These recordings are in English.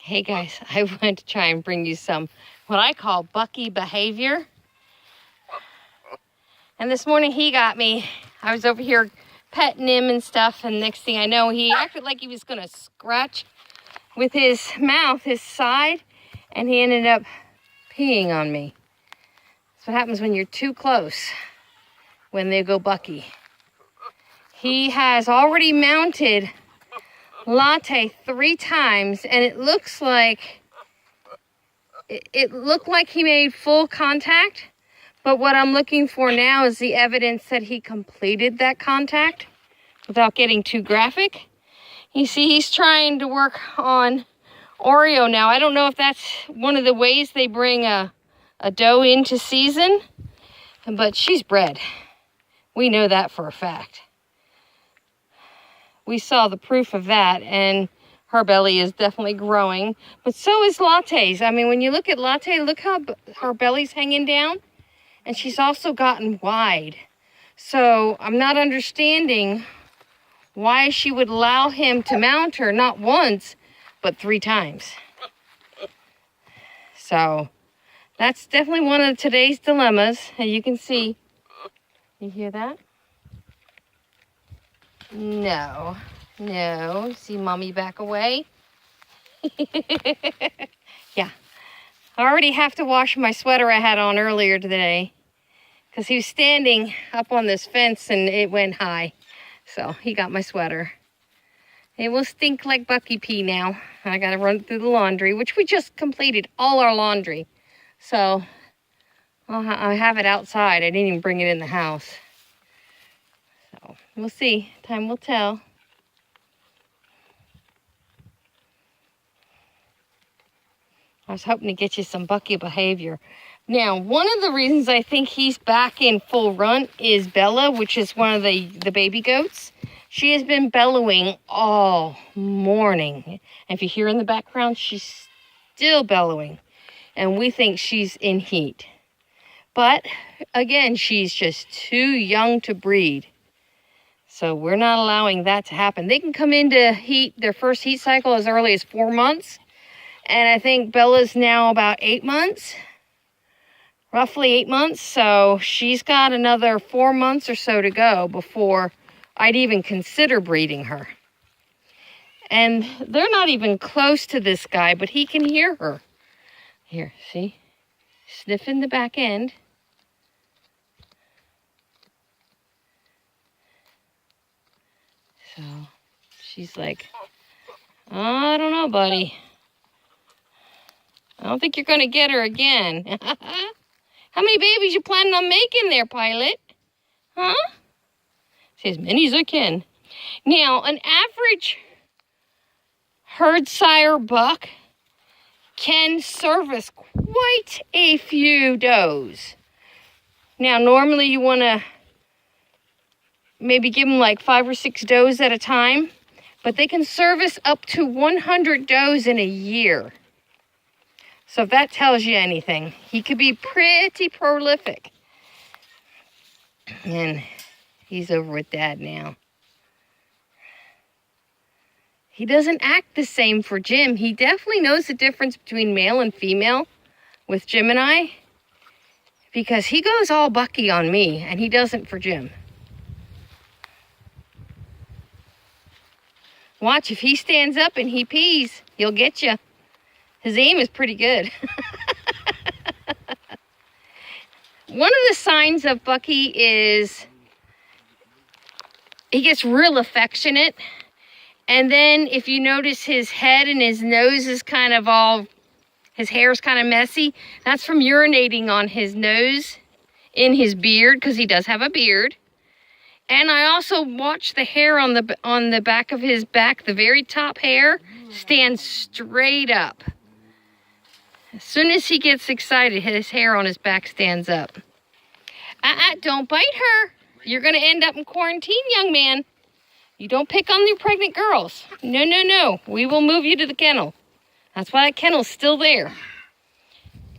Hey guys, I want to try and bring you some what I call Bucky behavior. And this morning he got me. I was over here petting him and stuff, and next thing I know, he acted like he was gonna scratch with his mouth, his side, and he ended up peeing on me. That's what happens when you're too close, when they go Bucky. He has already mounted Latte 3 times, and it looks like it looked like he made full contact, but what I'm looking for now is the evidence that he completed that contact without getting too graphic. You see, he's trying to work on Oreo now. I don't know if that's one of the ways they bring a doe into season, but she's bred. We know that for a fact. We saw the proof of that, and her belly is definitely growing, but so is Latte's. I mean, when you look at Latte, look how her belly's hanging down, and she's also gotten wide. So I'm not understanding why she would allow him to mount her not once, but 3 times. So that's definitely one of today's dilemmas. And you can see, you hear that? No. See mommy back away? Yeah. I already have to wash my sweater I had on earlier today because he was standing up on this fence and it went high. So he got my sweater. It will stink like Bucky pee now. I got to run through the laundry, which we just completed all our laundry. So I have it outside. I didn't even bring it in the house. So we'll see. Time will tell. I was hoping to get you some Bucky behavior. Now, one of the reasons I think he's back in full run is Bella, which is one of the baby goats. She has been bellowing all morning. And if you hear in the background, she's still bellowing. And we think she's in heat. But, again, she's just too young to breed. So we're not allowing that to happen. They can come into heat, their first heat cycle as early as 4 months. And I think Bella's now about 8 months. Roughly 8 months. So she's got another 4 months or so to go before I'd even consider breeding her. And they're not even close to this guy, but he can hear her. Here, see? Sniffing the back end. So she's like, I don't know, buddy. I don't think you're going to get her again. How many babies you planning on making there, Pilot? Huh? Say as many as I can. Now, an average herd sire buck can service quite a few does. Now, normally you want to maybe give them like 5 or 6 does at a time, but they can service up to 100 does in a year. So if that tells you anything, he could be pretty prolific. And he's over with Dad now. He doesn't act the same for Jim. He definitely knows the difference between male and female with Jim and I, because he goes all Bucky on me and he doesn't for Jim. Watch, if he stands up and he pees, he'll get you. His aim is pretty good. One of the signs of Bucky is he gets real affectionate. And then if you notice his head and his nose is kind of all, his hair is kind of messy, that's from urinating on his nose, in his beard, because he does have a beard. And I also watch the hair on the back of his back, the very top hair stands straight up. As soon as he gets excited, his hair on his back stands up. Don't bite her. You're going to end up in quarantine, young man. You don't pick on your pregnant girls. No. We will move you to the kennel. That's why that kennel's still there.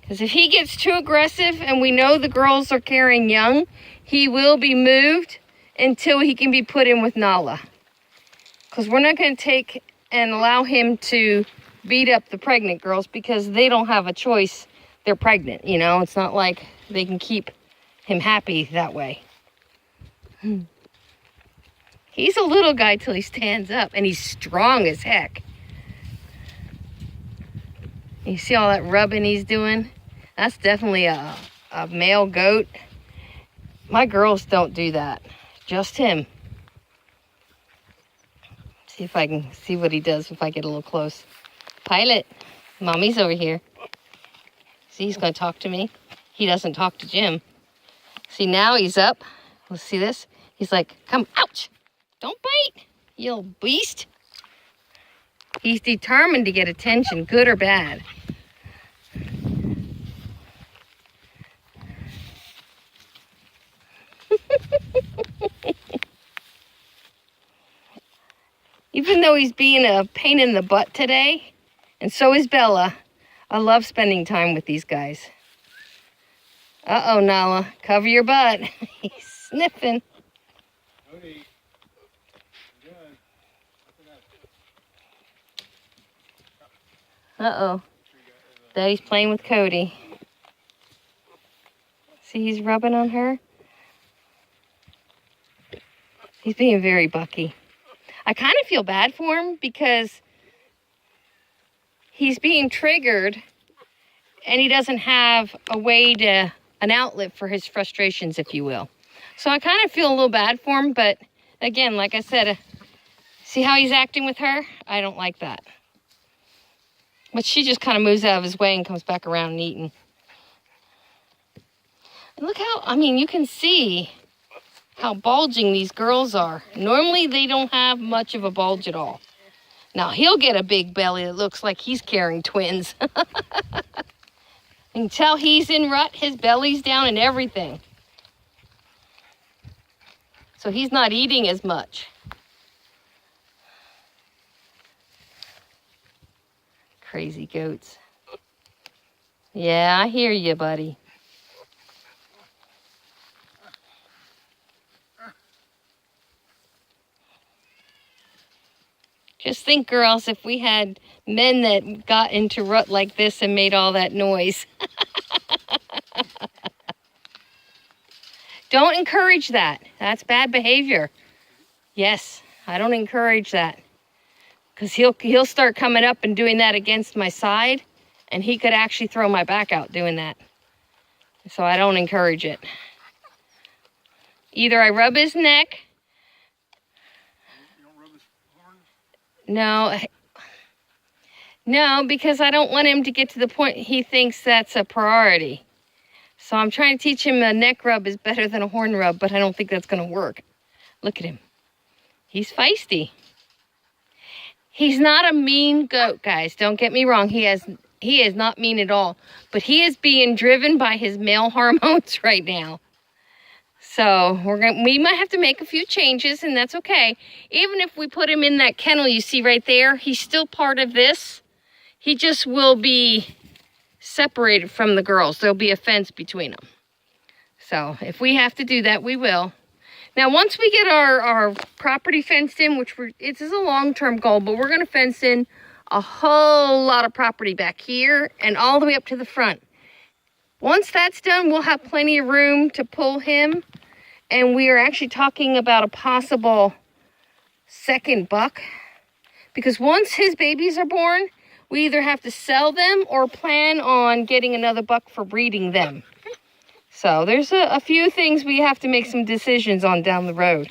Because if he gets too aggressive and we know the girls are carrying young, he will be moved until he can be put in with Nala. Because we're not going to take and allow him to beat up the pregnant girls because they don't have a choice. They're pregnant, you know. It's not like they can keep him happy that way. He's a little guy till he stands up, and he's strong as heck. You see all that rubbing he's doing? That's definitely a male goat. My girls don't do that. Just him. See if I can see what he does if I get a little close. Pilot, Mommy's over here. See, he's going to talk to me. He doesn't talk to Jim. See, now he's up. Let's see this. He's like, come, ouch. Don't bite, you little beast. He's determined to get attention, good or bad. Even though he's being a pain in the butt today, and so is Bella, I love spending time with these guys. Uh-oh, Nala, cover your butt. He's sniffing. Uh-oh. Daddy's playing with Cody. See, he's rubbing on her. He's being very Bucky. I kind of feel bad for him because he's being triggered and he doesn't have a way to, an outlet for his frustrations, if you will. So I kind of feel a little bad for him, but again, like I said, see how he's acting with her? I don't like that. But she just kind of moves out of his way and comes back around and eating. And look how, I mean, you can see how bulging these girls are. Normally, they don't have much of a bulge at all. Now, he'll get a big belly that looks like he's carrying twins. You can tell he's in rut. His belly's down and everything. So he's not eating as much. Crazy goats. Yeah, I hear you, buddy. Just think, girls, if we had men that got into rut like this and made all that noise. Don't encourage that. That's bad behavior. Yes, I don't encourage that. Because he'll start coming up and doing that against my side, and he could actually throw my back out doing that. So I don't encourage it. Either I rub his neck. You don't rub his horns? No, because I don't want him to get to the point he thinks that's a priority. So I'm trying to teach him a neck rub is better than a horn rub, but I don't think that's going to work. Look at him. He's feisty. He's not a mean goat, guys. Don't get me wrong. He is not mean at all. But he is being driven by his male hormones right now. So we might have to make a few changes, and that's okay. Even if we put him in that kennel you see right there, he's still part of this. He just will be separated from the girls. There'll be a fence between them. So if we have to do that, we will. Now, once we get our property fenced in, which it is a long-term goal, but we're going to fence in a whole lot of property back here and all the way up to the front. Once that's done, we'll have plenty of room to pull him. And we are actually talking about a possible second buck. Because once his babies are born, we either have to sell them or plan on getting another buck for breeding them. So there's a few things we have to make some decisions on down the road.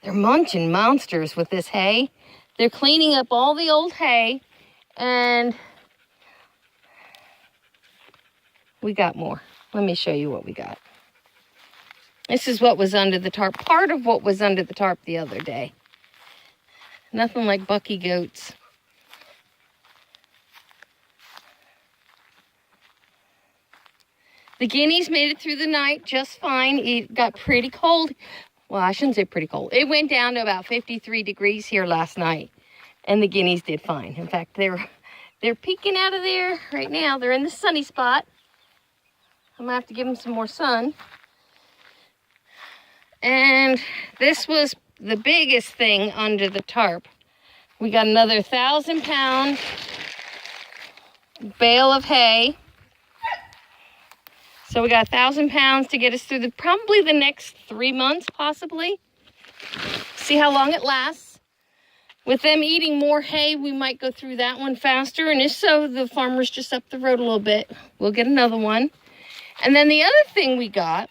They're munching monsters with this hay. They're cleaning up all the old hay, and we got more. Let me show you what we got. This is what was under the tarp. Part of what was under the tarp the other day. Nothing like Bucky goats. The guineas made it through the night just fine. It got pretty cold. Well, I shouldn't say pretty cold. It went down to about 53 degrees here last night, and the guineas did fine. In fact, they're peeking out of there right now. They're in the sunny spot. I'm gonna have to give them some more sun. And this was the biggest thing under the tarp. We got another 1,000-pound bale of hay. So we got 1,000 pounds to get us through probably the next 3 months, possibly. See how long it lasts. With them eating more hay, we might go through that one faster. And if so, the farmer's just up the road a little bit. We'll get another one. And then the other thing we got,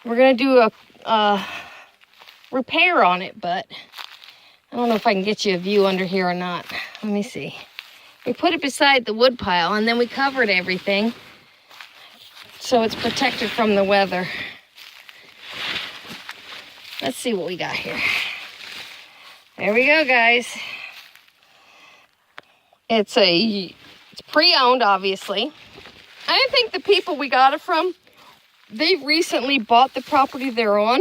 we're going to do a repair on it, but I don't know if I can get you a view under here or not. Let me see. We put it beside the wood pile, and then we covered everything so it's protected from the weather. Let's see what we got here. There we go, guys. It's pre-owned, obviously. I think the people we got it from, they've recently bought the property they're on,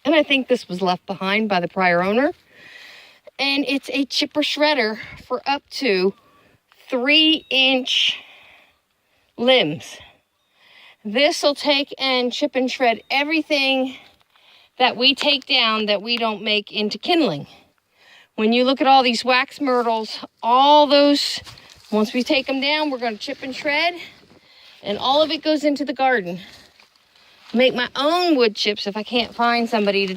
and I think this was left behind by the prior owner. And it's a chipper shredder for up to 3-inch limbs. This will take and chip and shred everything that we take down that we don't make into kindling. When you look at all these wax myrtles, all those, once we take them down, we're going to chip and shred, and all of it goes into the garden. Make my own wood chips if I can't find somebody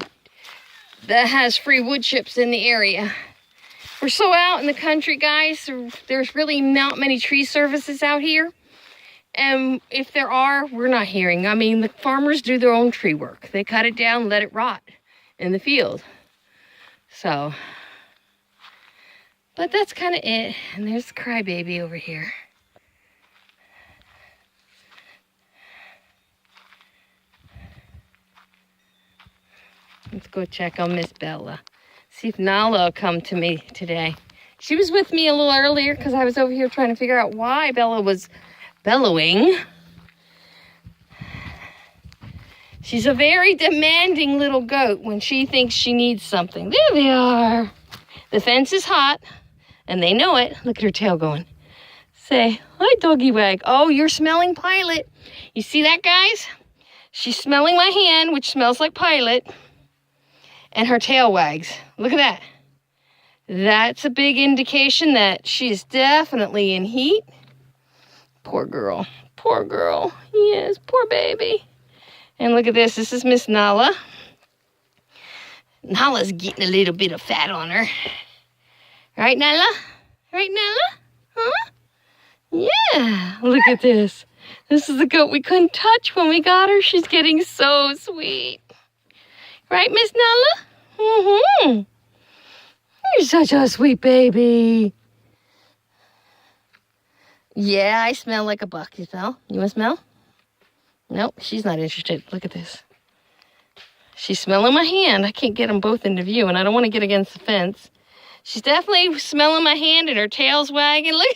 that has free wood chips in the area. We're so out in the country, guys. There's really not many tree services out here. And if there are, we're not hearing. I mean, the farmers do their own tree work. They cut it down, let it rot in the field. So, but that's kind of it. And there's the crybaby over here. Let's go check on Miss Bella. See if Nala will come to me today. She was with me a little earlier because I was over here trying to figure out why Bella was bellowing. She's a very demanding little goat when she thinks she needs something. There they are. The fence is hot, and they know it. Look at her tail going. Say, hi, doggy wag. Oh, you're smelling Pilot. You see that, guys? She's smelling my hand, which smells like Pilot. And her tail wags. Look at that. That's a big indication that she's definitely in heat. Poor girl. Poor girl. Yes, poor baby. And look at this. This is Miss Nala. Nala's getting a little bit of fat on her. Right, Nala? Right, Nala? Huh? Yeah. Look at this. This is the goat we couldn't touch when we got her. She's getting so sweet. Right, Miss Nala? Mm-hmm. You're such a sweet baby. Yeah, I smell like a buck. You smell? You want to smell? Nope, she's not interested. Look at this. She's smelling my hand. I can't get them both into view, and I don't want to get against the fence. She's definitely smelling my hand, and her tail's wagging. Look.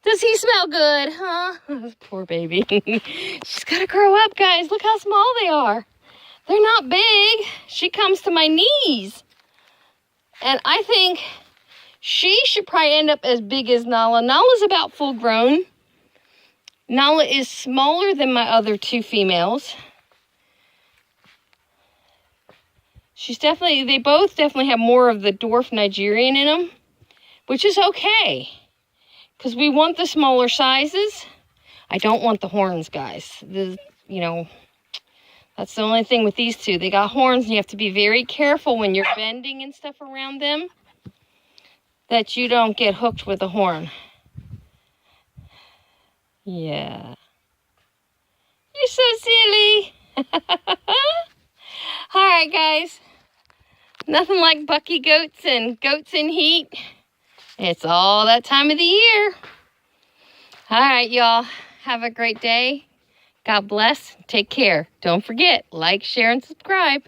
Does he smell good, huh? Poor baby. She's got to grow up, guys. Look how small they are. They're not big. She comes to my knees. And I think she should probably end up as big as Nala. Nala's about full grown. Nala is smaller than my other two females. They both definitely have more of the dwarf Nigerian in them, which is okay, because we want the smaller sizes. I don't want the horns, guys. That's the only thing with these two. They got horns, and you have to be very careful when you're bending and stuff around them that you don't get hooked with a horn. Yeah. You're so silly. All right, guys. Nothing like Bucky goats and goats in heat. It's all that time of the year. All right, y'all. Have a great day. God bless. Take care. Don't forget, like, share, and subscribe.